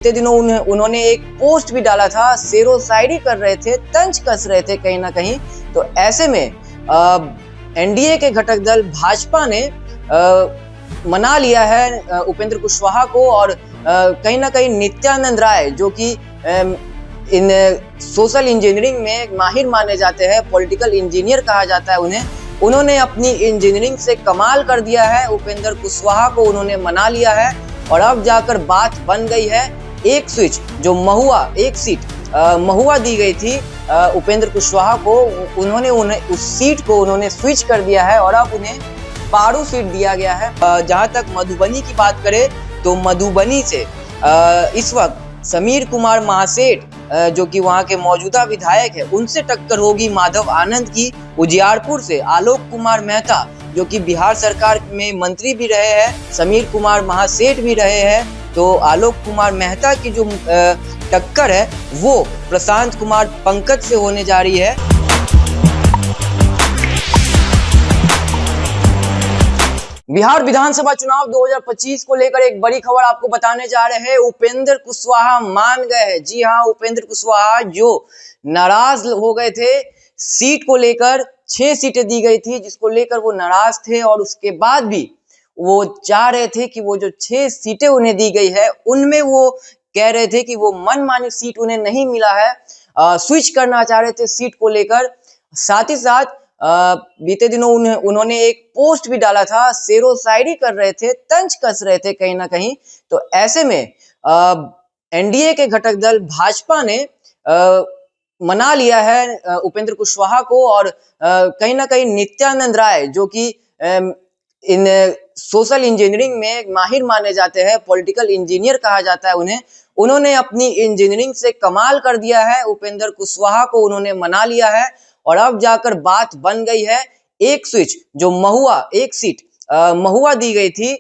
बीते दिनों उन्होंने एक पोस्ट भी डाला था, शेरो शायरी कर रहे थे, तंज कस रहे थे कहीं ना कहीं। तो ऐसे में एनडीए के घटक दल भाजपा ने मना लिया है उपेंद्र कुशवाहा को, और कहीं ना कहीं नित्यानंद राय जो कि इन सोशल इंजीनियरिंग में माहिर माने जाते हैं, पॉलिटिकल इंजीनियर कहा जाता है उन्होंने अपनी इंजीनियरिंग से कमाल कर दिया है। उपेंद्र कुशवाहा को उन्होंने मना लिया है और अब जाकर बात बन गई है। एक स्विच जो एक सीट महुआ दी गई थी उपेंद्र कुशवाहा को, उन्होंने उस सीट को उन्होंने स्विच कर दिया है और अब उन्हें पारू सीट दिया गया है। जहां तक मधुबनी की बात करें तो मधुबनी से इस वक्त समीर कुमार महासेठ जो कि वहां के मौजूदा विधायक है, उनसे टक्कर होगी माधव आनंद की। उजियारपुर से आलोक कुमार मेहता जो कि बिहार सरकार में मंत्री भी रहे हैं, समीर कुमार महासेठ भी रहे हैं, तो आलोक कुमार मेहता की जो टक्कर है वो प्रशांत कुमार पंकज से होने जा रही है। बिहार विधानसभा चुनाव 2025 को लेकर एक बड़ी खबर आपको बताने जा रहे हैं। उपेंद्र कुशवाहा मान गए हैं। जी हाँ, उपेंद्र कुशवाहा जो नाराज हो गए थे सीट को लेकर, 6 सीटें दी गई थी जिसको लेकर वो नाराज थे, और उसके बाद भी वो चाह रहे थे कि वो जो 6 सीटें उन्हें दी गई है उनमें वो कह रहे थे कि वो मनमानी सीट उन्हें नहीं मिला है, स्विच करना चाह रहे थे सीट को लेकर। साथ ही साथ बीते दिनों उन्होंने एक पोस्ट भी डाला था, शेरो शायरी कर रहे थे, तंज कस रहे थे कहीं ना कहीं। तो ऐसे में एनडीए के घटक दल भाजपा ने मना लिया है उपेंद्र कुशवाहा को, और कहीं ना कहीं नित्यानंद राय जो कि इन सोशल इंजीनियरिंग में माहिर माने जाते हैं, पॉलिटिकल इंजीनियर कहा जाता है उन्होंने अपनी इंजीनियरिंग से कमाल कर दिया है। उपेंद्र कुशवाहा को उन्होंने मना लिया है और अब जाकर बात बन गई है। एक स्विच जो एक सीट महुआ दी गई थी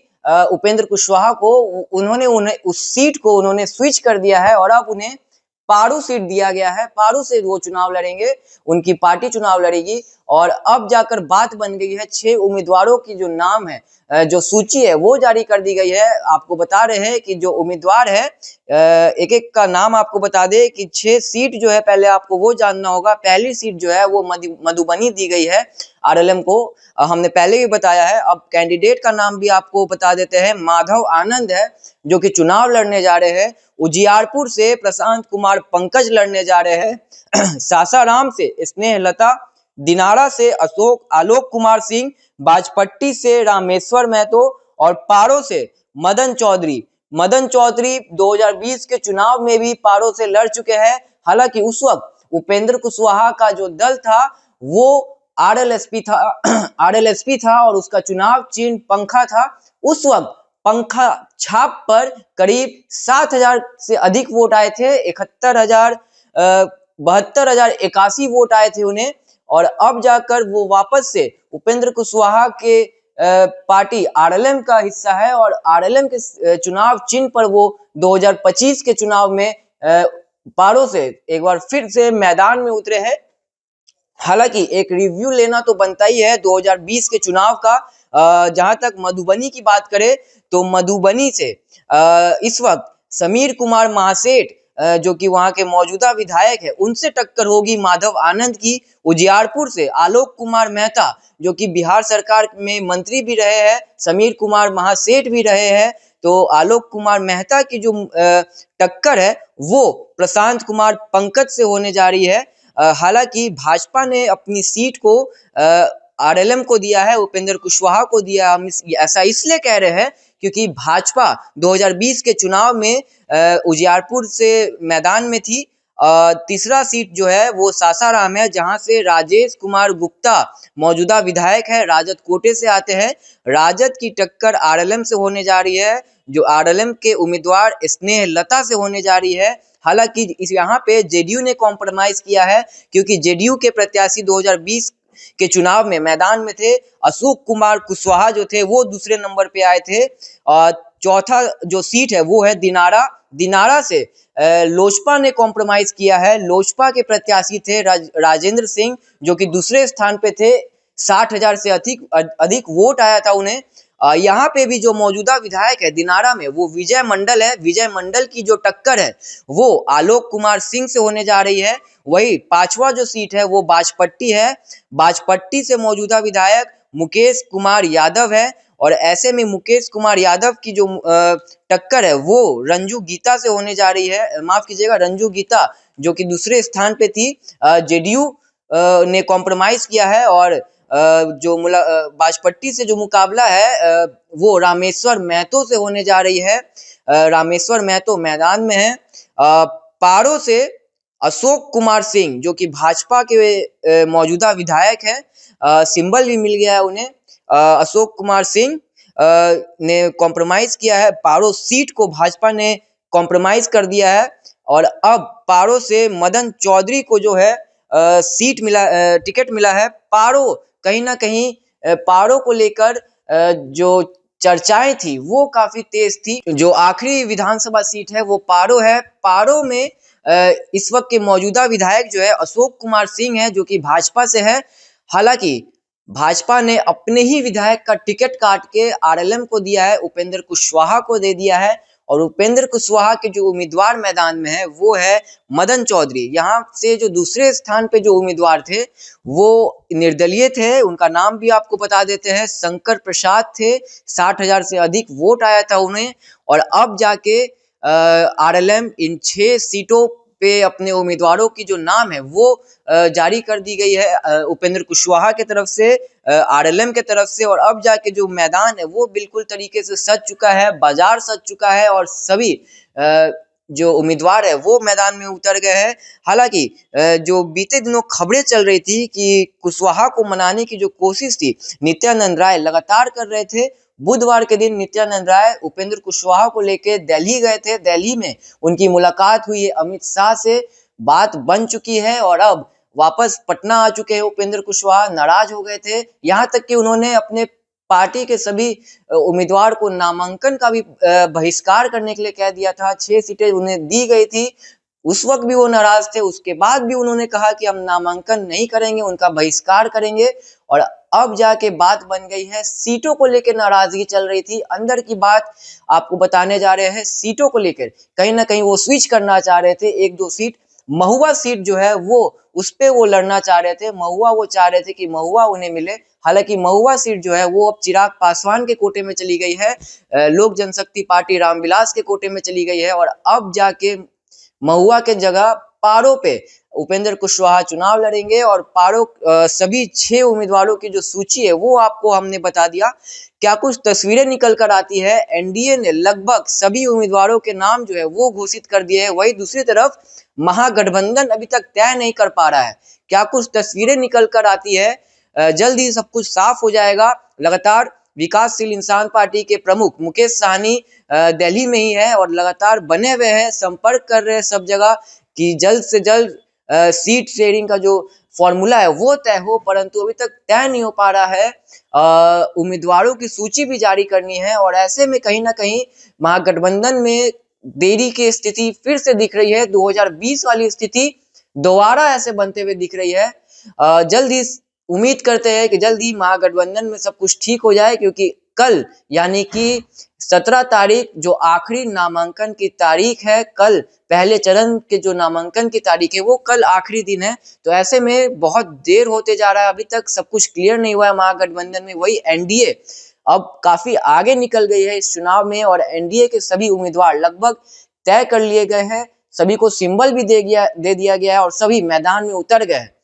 उपेंद्र कुशवाहा को, उन्होंने उस सीट को उन्होंने स्विच कर दिया है और अब उन्हें पारू सीट दिया गया है। पारू से वो चुनाव लड़ेंगे, उनकी पार्टी चुनाव लड़ेगी, और अब जाकर बात बन गई है। 6 उम्मीदवारों की जो नाम है, जो सूची है वो जारी कर दी गई है। आपको बता रहे हैं कि जो उम्मीदवार है, एक एक का नाम आपको बता दे कि 6 सीट जो है, पहले आपको वो जानना होगा। पहली सीट जो है वो मधुबनी दी गई है आरएलएम को, हमने पहले भी बताया है। अब कैंडिडेट का नाम भी आपको बता देते हैं, माधव आनंद है जो कि चुनाव लड़ने जा रहे हैं। उजियारपुर से प्रशांत कुमार पंकज लड़ने जा रहे हैं। सासाराम से स्नेहलता, दिनारा से आलोक कुमार सिंह, बाजपट्टी से रामेश्वर महतो और पारो से मदन चौधरी 2020 के चुनाव में भी पारो से लड़ चुके हैं। हालांकि उस वक्त उपेंद्र कुशवाहा का जो दल था वो आरएलएसपी था और उसका चुनाव चिन्ह पंखा था। उस वक्त पंखा छाप पर करीब 7,000 से अधिक वोट आए थे, 72,81 वोट आए थे उन्हें। और अब जाकर वो वापस से उपेंद्र कुशवाहा के पार्टी आरएलएम का हिस्सा है, और आरएलएम के चुनाव चिन्ह पर वो 2025 के चुनाव में पारो से एक बार फिर से मैदान में उतरे हैं। हालांकि एक रिव्यू लेना तो बनता ही है 2020 के चुनाव का। जहां तक मधुबनी की बात करें तो मधुबनी से इस वक्त समीर कुमार महासेठ जो कि वहां के मौजूदा विधायक है, उनसे टक्कर होगी माधव आनंद की। उजियारपुर से आलोक कुमार मेहता जो कि बिहार सरकार में मंत्री भी रहे हैं, समीर कुमार महासेठ भी रहे हैं, तो आलोक कुमार मेहता की जो टक्कर है वो प्रशांत कुमार पंकज से होने जा रही है। हालांकि भाजपा ने अपनी सीट को आरएलएम को दिया है, उपेंद्र कुशवाहा को दिया। हम ऐसा इसलिए कह रहे हैं क्योंकि भाजपा 2020 के चुनाव में उजियारपुर से मैदान में थी। तीसरा सीट जो है वो सासाराम है, जहां से राजेश कुमार गुप्ता मौजूदा विधायक है, राजद कोटे से आते हैं। राजद की टक्कर आरएलएम से होने जा रही है, जो आरएलएम के उम्मीदवार स्नेहलता से होने जा रही है। हालांकि इस यहाँ पे जेडीयू ने कॉम्प्रोमाइज किया है, क्योंकि जेडीयू के प्रत्याशी 2020 के चुनाव में मैदान में थे। अशोक कुमार कुशवाहा जो थे वो दूसरे नंबर पे आए थे। और चौथा जो सीट है वो है दिनारा से लोजपा ने कॉम्प्रोमाइज किया है। लोजपा के प्रत्याशी थे राजेंद्र सिंह जो कि दूसरे स्थान पे थे, 60,000 से अधिक वोट आया था उन्हें। यहाँ पे भी जो मौजूदा विधायक है दिनारा में वो विजय मंडल है। विजय मंडल की जो टक्कर है वो आलोक कुमार सिंह से होने जा रही है। वही 5वां जो सीट है वो बाजपट्टी है। बाजपट्टी से मौजूदा विधायक मुकेश कुमार यादव है और ऐसे में मुकेश कुमार यादव की जो टक्कर है वो रंजू गीता से होने जा रही है। माफ कीजिएगा, रंजू गीता जो कि दूसरे स्थान पे थी। जेडीयू ने कॉम्प्रोमाइज किया है और जो बाजपट्टी से जो मुकाबला है वो रामेश्वर महतो से होने जा रही है। रामेश्वर महतो मैदान में है। पारो से अशोक कुमार सिंह जो कि भाजपा के मौजूदा विधायक हैं, सिंबल भी मिल गया है उन्हें। अशोक कुमार सिंह ने कॉम्प्रोमाइज किया है। पारो सीट को भाजपा ने कॉम्प्रोमाइज कर दिया है और अब पारो से मदन चौधरी को जो है टिकट मिला है। पारो कहीं ना कहीं पारो को लेकर जो चर्चाएं थी वो काफी तेज थी। जो आखिरी विधानसभा सीट है वो पारो है। पारो में इस वक्त के मौजूदा विधायक जो है अशोक कुमार सिंह है जो कि भाजपा से है। हालांकि भाजपा ने अपने ही विधायक का टिकट काट के आरएलएम को दिया है, उपेंद्र कुशवाहा को दे दिया है और उपेंद्र कुशवाहा के जो उम्मीदवार मैदान में है वो है मदन चौधरी। यहाँ से जो दूसरे स्थान पे जो उम्मीदवार थे वो निर्दलीय थे, उनका नाम भी आपको बता देते हैं, शंकर प्रसाद थे। 60,000 से अधिक वोट आया था उन्हें और अब जाके आरएलएम इन 6 सीटों पे अपने उम्मीदवारों की जो नाम है वो जारी कर दी गई है उपेंद्र कुशवाहा के तरफ से, आरएलएम के तरफ से। और अब जाके जो मैदान है वो बिल्कुल तरीके से सज चुका है, बाजार सज चुका है और सभी जो उम्मीदवार है वो मैदान में उतर गए हैं। हालांकि जो बीते दिनों खबरें चल रही थी कि कुशवाहा को मनाने की जो कोशिश थी नित्यानंद राय लगातार कर रहे थे। बुधवार के दिन नित्यानंद राय उपेंद्र कुशवाहा को लेकर दिल्ली गए थे। दिल्ली में उनकी मुलाकात हुई है अमित शाह से, बात बन चुकी है और अब वापस पटना आ चुके हैं उपेंद्र कुशवाहा। नाराज हो गए थे, यहाँ तक कि उन्होंने अपने पार्टी के सभी उम्मीदवार को नामांकन का भी बहिष्कार करने के लिए कह दिया था। 6 सीटें उन्हें दी गई थी, उस वक्त भी वो नाराज थे। उसके बाद भी उन्होंने कहा कि हम नामांकन नहीं करेंगे, उनका बहिष्कार करेंगे। और अब जाके बात बन गई है, सीटों को लेकर नाराजगी चल रही थी। अंदर की बात आपको बताने जा रहे हैं। सीटों को लेकर कहीं ना कहीं वो स्विच करना चाह रहे थे। 1-2 सीट, महुआ सीट जो है वो उस पे वो लड़ना चाह रहे थे। महुआ वो चाह रहे थे कि महुआ उन्हें मिले। हालांकि महुआ सीट जो है वो अब चिराग पासवान के कोटे में चली गई है, लोक जनशक्ति पार्टी रामविलास के कोटे में चली गई है और अब जाके महुआ के जगह पारो पे उपेंद्र कुशवाहा चुनाव लड़ेंगे। और पारो सभी 6 उम्मीदवारों की जो सूची है वो आपको हमने बता दिया। क्या कुछ तस्वीरें निकल कर आती है, एनडीए ने लगभग सभी उम्मीदवारों के नाम जो है वो घोषित कर दिए हैं। वही दूसरी तरफ महागठबंधन अभी तक तय नहीं कर पा रहा है। क्या कुछ तस्वीरें निकल कर आती है, जल्द ही सब कुछ साफ हो जाएगा। लगातार विकासशील इंसान पार्टी के प्रमुख मुकेश सहनी दिल्ली में ही है और लगातार बने हुए हैं, संपर्क कर रहे हैं सब जगह कि जल्द से जल्द सीट शेयरिंग का जो फॉर्मूला है वो तय हो, परंतु अभी तक तय नहीं हो पा रहा है। उम्मीदवारों की सूची भी जारी करनी है और ऐसे में कहीं ना कहीं महागठबंधन में देरी की स्थिति फिर से दिख रही है। 2020 वाली स्थिति दोबारा ऐसे बनते हुए दिख रही है। जल्द ही उम्मीद करते हैं कि जल्द ही महागठबंधन में सब कुछ ठीक हो जाए, क्योंकि कल यानी कि 17 तारीख जो आखिरी नामांकन की तारीख है, कल पहले चरण के जो नामांकन की तारीख है वो कल आखिरी दिन है। तो ऐसे में बहुत देर होते जा रहा है, अभी तक सब कुछ क्लियर नहीं हुआ है महागठबंधन में। वही एनडीए अब काफी आगे निकल गई है इस चुनाव में और एनडीए के सभी उम्मीदवार लगभग तय कर लिए गए हैं। सभी को सिंबल भी दे दिया गया है और सभी मैदान में उतर गए हैं।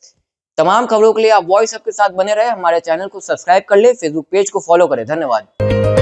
तमाम खबरों के लिए आप वॉइस अप के साथ बने रहे, हमारे चैनल को सब्सक्राइब कर ले, फेसबुक पेज को फॉलो करें। धन्यवाद।